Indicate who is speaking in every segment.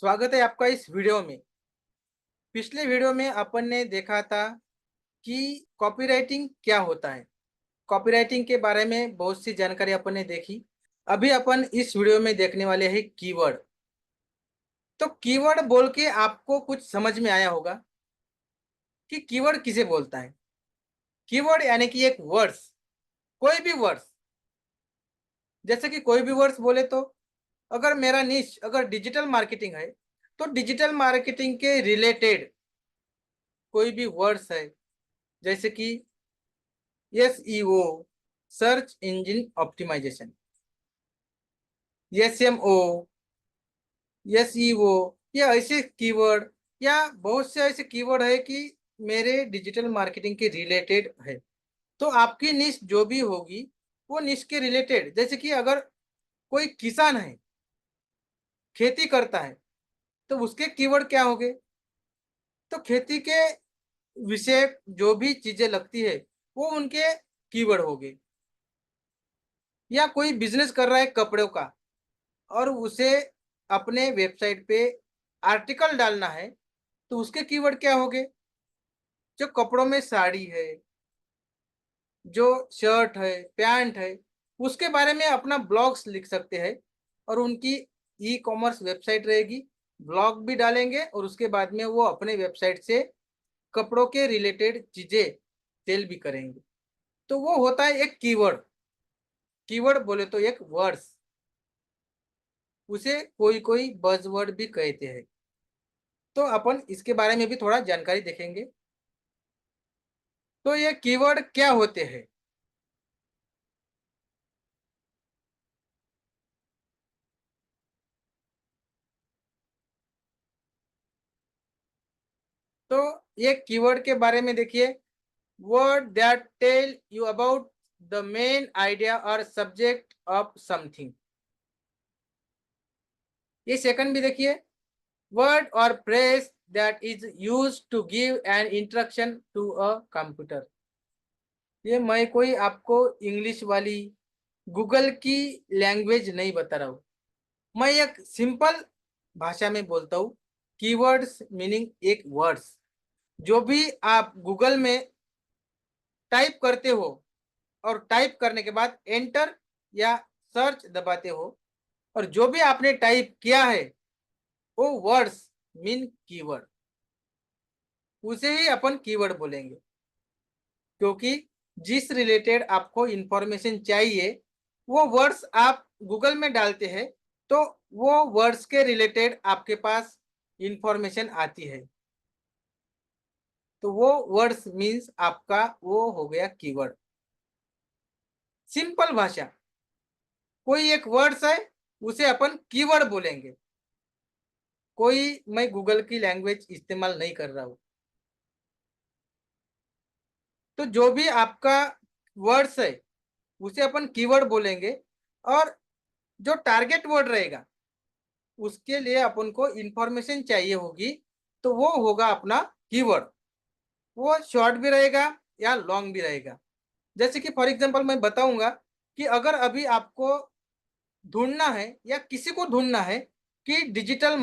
Speaker 1: स्वागत है आपका इस वीडियो में। पिछले वीडियो में अपन ने देखा था कि कॉपीराइटिंग क्या होता है। कॉपीराइटिंग के बारे में बहुत सी जानकारी अपन ने देखी। अभी अपन इस वीडियो में देखने वाले हैं कीवर्ड। तो कीवर्ड बोल के आपको कुछ समझ में आया होगा कि कीवर्ड किसे बोलता है। कीवर्ड यानी कि एक वर्ड्स, कोई भी वर्ड्स, जैसे कि कोई भी वर्ड्स बोले तो अगर मेरा निश अगर डिजिटल मार्केटिंग है तो डिजिटल मार्केटिंग के रिलेटेड कोई भी वर्ड्स है, जैसे कि SEO, search engine optimisation, SMO, SEO, या ऐसे कीवर्ड या बहुत से ऐसे कीवर्ड है कि मेरे डिजिटल मार्केटिंग के रिलेटेड है। तो आपकी निश जो भी होगी वो निश के रिलेटेड, जैसे कि अगर कोई किसान है, खेती करता है, तो उसके कीवर्ड क्या होंगे। तो खेती के विषय जो भी चीजें लगती है वो उनके कीवर्ड होंगे। या कोई बिजनेस कर रहा है कपड़ों का और उसे अपने वेबसाइट पे आर्टिकल डालना है, तो उसके कीवर्ड क्या होंगे। जो कपड़ों में साड़ी है, जो शर्ट है, पैंट है, उसके बारे में अपना ब्लॉग्स लिख सकते हैं। और उनकी ई कॉमर्स वेबसाइट रहेगी, ब्लॉग भी डालेंगे और उसके बाद में वो अपने वेबसाइट से कपड़ों के रिलेटेड चीजें सेल भी करेंगे। तो वो होता है एक कीवर्ड। कीवर्ड बोले तो एक वर्ड्स, उसे कोई कोई बज़वर्ड भी कहते हैं। तो अपन इसके बारे में भी थोड़ा जानकारी देखेंगे। तो ये कीवर्ड क्या होते हैं। तो ये कीवर्ड के बारे में देखिए, word that tell you about the main idea और सब्जेक्ट ऑफ समथिंग। ये सेकंड भी देखिए, वर्ड और phrase that is used to give an instruction to a computer. ये मैं कोई आपको इंग्लिश वाली गूगल की लैंग्वेज नहीं बता रहा हूँ, मैं एक सिंपल भाषा में बोलता हूँ। कीवर्ड्स मीनिंग एक वर्ड्स, जो भी आप गूगल में टाइप करते हो और टाइप करने के बाद एंटर या सर्च दबाते हो, और जो भी आपने टाइप किया है वो वर्ड्स मीन कीवर्ड, उसे ही अपन कीवर्ड बोलेंगे। क्योंकि जिस रिलेटेड आपको इंफॉर्मेशन चाहिए वो वर्ड्स आप गूगल में डालते हैं, तो वो वर्ड्स के रिलेटेड आपके पास इंफॉर्मेशन आती है। तो वो वर्ड्स मीन्स आपका वो हो गया कीवर्ड। सिंपल भाषा, कोई एक वर्ड्स है उसे अपन कीवर्ड बोलेंगे। कोई मैं गूगल की लैंग्वेज इस्तेमाल नहीं कर रहा हूँ। तो जो भी आपका वर्ड्स है उसे अपन कीवर्ड बोलेंगे। और जो टारगेट वर्ड रहेगा उसके लिए अपन को इंफॉर्मेशन चाहिए होगी, तो वो होगा अपना कीवर्ड। वो शॉर्ट भी रहेगा या लॉन्ग भी रहेगा। जैसे कि फॉर एग्जांपल मैं बताऊंगा कि अगर अभी आपको ढूंढना है या किसी को ढूंढना है कि डिजिटल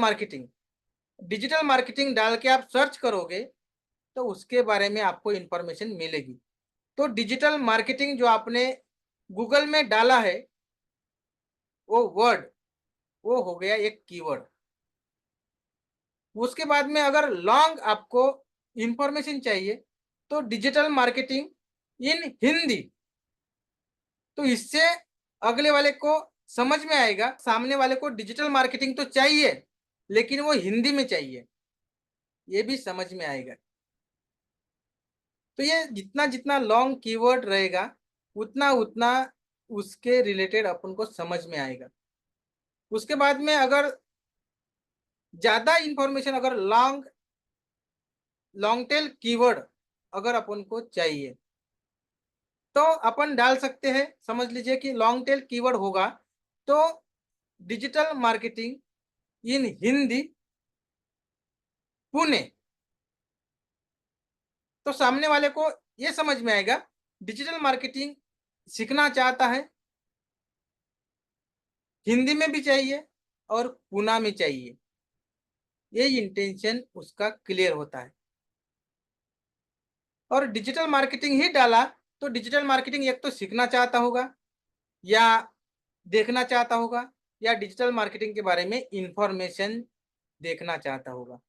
Speaker 1: मार्केटिंग डाल के आप सर्च करोगे तो उसके बारे में आपको इंफॉर्मेशन मिलेगी। तो डिजिटल मार्केटिंग जो आपने गूगल में डाला है वो वर्ड, वो हो गया एक कीवर्ड। उसके बाद में अगर लॉन्ग आपको इंफॉर्मेशन चाहिए तो डिजिटल मार्केटिंग इन हिंदी, तो इससे अगले वाले को समझ में आएगा। सामने वाले को डिजिटल मार्केटिंग तो चाहिए लेकिन वो हिंदी में चाहिए, ये भी समझ में आएगा। तो ये जितना जितना लॉन्ग कीवर्ड रहेगा उतना उतना उसके रिलेटेड अपन को समझ में आएगा। उसके बाद में अगर ज्यादा इंफॉर्मेशन, अगर लॉन्ग लॉन्ग टेल कीवर्ड अगर अपन को चाहिए तो अपन डाल सकते हैं। समझ लीजिए कि लॉन्ग टेल कीवर्ड होगा तो digital marketing in Hindi Pune. तो सामने वाले को ये समझ में आएगा डिजिटल मार्केटिंग सीखना चाहता है, हिंदी में भी चाहिए और पुणे में चाहिए। ये इंटेंशन उसका क्लियर होता है। और डिजिटल मार्केटिंग ही डाला तो डिजिटल मार्केटिंग एक तो सीखना चाहता होगा या देखना चाहता होगा या डिजिटल मार्केटिंग के बारे में इंफॉर्मेशन देखना चाहता होगा।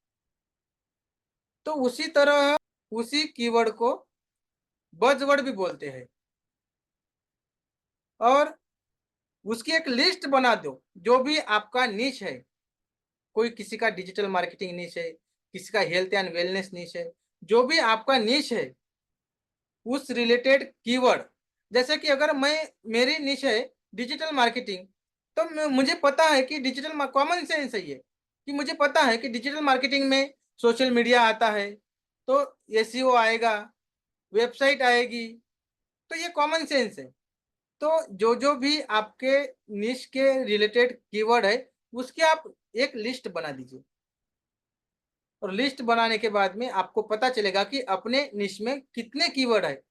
Speaker 1: तो उसी तरह उसी कीवर्ड को बज़वर्ड भी बोलते हैं। और उसकी एक लिस्ट बना दो, जो भी आपका निश है। कोई किसी का डिजिटल मार्केटिंग निश है, किसी का हेल्थ एंड वेलनेस निश है, जो भी आपका निश है उस रिलेटेड कीवर्ड। जैसे कि अगर मेरी निश है डिजिटल मार्केटिंग, तो मुझे पता है कि डिजिटल कॉमन सेंस है ये, कि मुझे पता है कि डिजिटल मार्केटिंग में सोशल मीडिया आता है, तो एसईओ आएगा, वेबसाइट आएगी, तो ये कॉमन सेंस है। तो जो भी आपके निश के रिलेटेड कीवर्ड है उसकी आप एक लिस्ट बना दीजिए। और लिस्ट बनाने के बाद में आपको पता चलेगा कि अपने निश में कितने कीवर्ड है।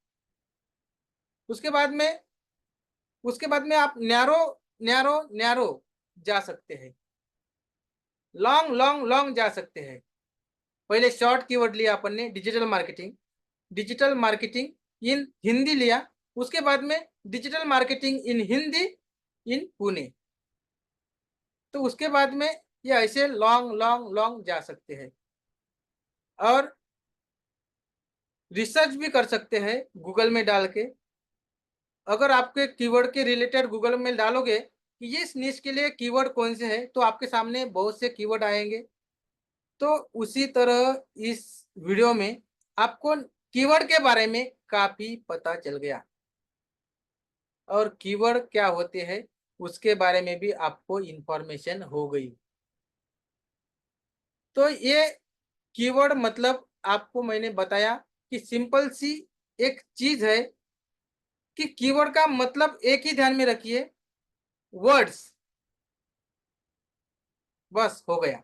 Speaker 1: उसके बाद में आप नैरो नैरो नैरो जा सकते हैं, लॉन्ग लॉन्ग लॉन्ग जा सकते हैं। पहले शॉर्ट कीवर्ड लिया अपन ने डिजिटल मार्केटिंग इन हिंदी लिया। उसके बाद में डिजिटल मार्केटिंग इन हिंदी इन पुणे। तो उसके बाद में ये ऐसे लॉन्ग लॉन्ग लॉन्ग जा सकते हैं। और रिसर्च भी कर सकते हैं गूगल में डाल के। अगर आपके कीवर्ड के रिलेटेड गूगल में डालोगे कि ये इस निश के लिए कीवर्ड कौन से है, तो आपके सामने बहुत से कीवर्ड आएंगे। तो उसी तरह इस वीडियो में आपको कीवर्ड के बारे में काफी पता चल गया, और कीवर्ड क्या होते हैं उसके बारे में भी आपको इंफॉर्मेशन हो गई। तो ये कीवर्ड मतलब आपको मैंने बताया कि सिंपल सी एक चीज है कि कीवर्ड का मतलब एक ही ध्यान में रखिए, वर्ड्स, बस हो गया।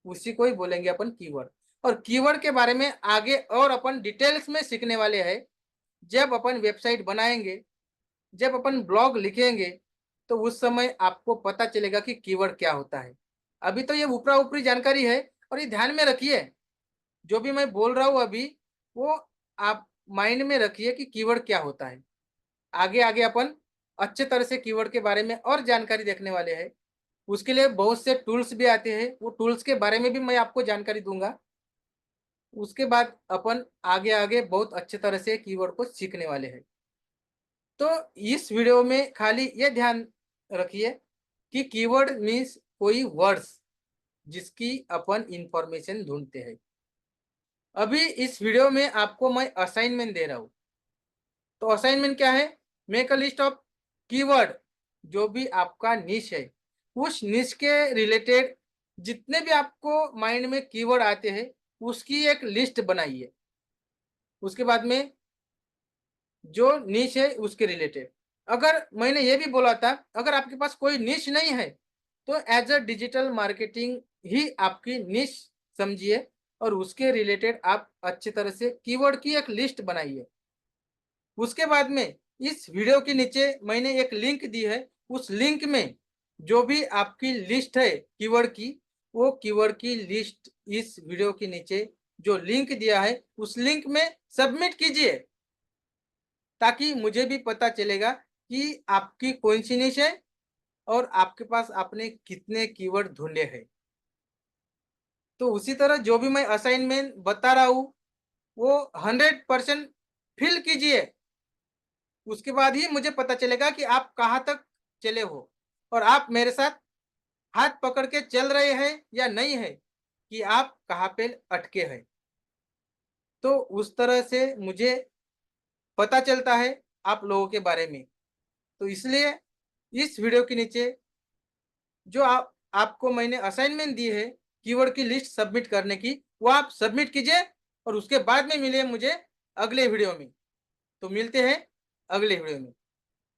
Speaker 1: उसी को ही बोलेंगे अपन कीवर्ड। और कीवर्ड के बारे में आगे और अपन डिटेल्स में सीखने वाले हैं। जब अपन वेबसाइट बनाएंगे, जब अपन ब्लॉग लिखेंगे, तो उस समय आपको पता चलेगा कि कीवर्ड क्या होता है। अभी तो ये ऊपरा ऊपरी जानकारी है, और ये ध्यान में रखिए, जो भी मैं बोल रहा हूँ अभी वो आप माइंड में रखिए कि कीवर्ड क्या होता है। आगे आगे अपन अच्छे तरह से कीवर्ड के बारे में और जानकारी देखने वाले हैं। उसके लिए बहुत से टूल्स भी आते हैं, वो टूल्स के बारे में भी मैं आपको जानकारी दूंगा। उसके बाद अपन आगे आगे बहुत अच्छे तरह से कीवर्ड को सीखने वाले हैं। तो इस वीडियो में खाली ये ध्यान रखिए कि कीवर्ड मीन्स कोई वर्ड्स जिसकी अपन इंफॉर्मेशन ढूंढते हैं। अभी इस वीडियो में आपको मैं असाइनमेंट दे रहा हूँ। तो असाइनमेंट क्या है? Make a list of keyword. जो भी आपका निश है उस निश के रिलेटेड जितने भी आपको माइंड में कीवर्ड आते हैं उसकी एक लिस्ट बनाइए। उसके बाद में जो निश है उसके रिलेटेड, अगर मैंने ये भी बोला था अगर आपके पास कोई निश नहीं है तो एज अ डिजिटल मार्केटिंग ही आपकी निश समझिए, और उसके रिलेटेड आप अच्छी तरह से कीवर्ड की एक लिस्ट बनाइए। उसके बाद में इस वीडियो के नीचे मैंने एक लिंक दी है, उस लिंक में जो भी आपकी लिस्ट है कीवर्ड की, वो कीवर्ड की लिस्ट इस वीडियो के नीचे जो लिंक दिया है उस लिंक में सबमिट कीजिए, ताकि मुझे भी पता चलेगा कि आपकी कौन सी निश है और आपके पास आपने कितने कीवर्ड ढूंढे हैं। तो उसी तरह जो भी मैं असाइनमेंट बता रहा हूँ वो 100% फिल कीजिए। उसके बाद ही मुझे पता चलेगा कि आप कहाँ तक चले हो और आप मेरे साथ हाथ पकड़ के चल रहे हैं या नहीं है, कि आप कहाँ पे अटके हैं। तो उस तरह से मुझे पता चलता है आप लोगों के बारे में। तो इसलिए इस वीडियो के नीचे जो आपको मैंने असाइनमेंट दी है कीवर्ड की लिस्ट सबमिट करने की, वो आप सबमिट कीजिए। और उसके बाद में मिलिए मुझे अगले वीडियो में। तो मिलते हैं अगले वीडियो में।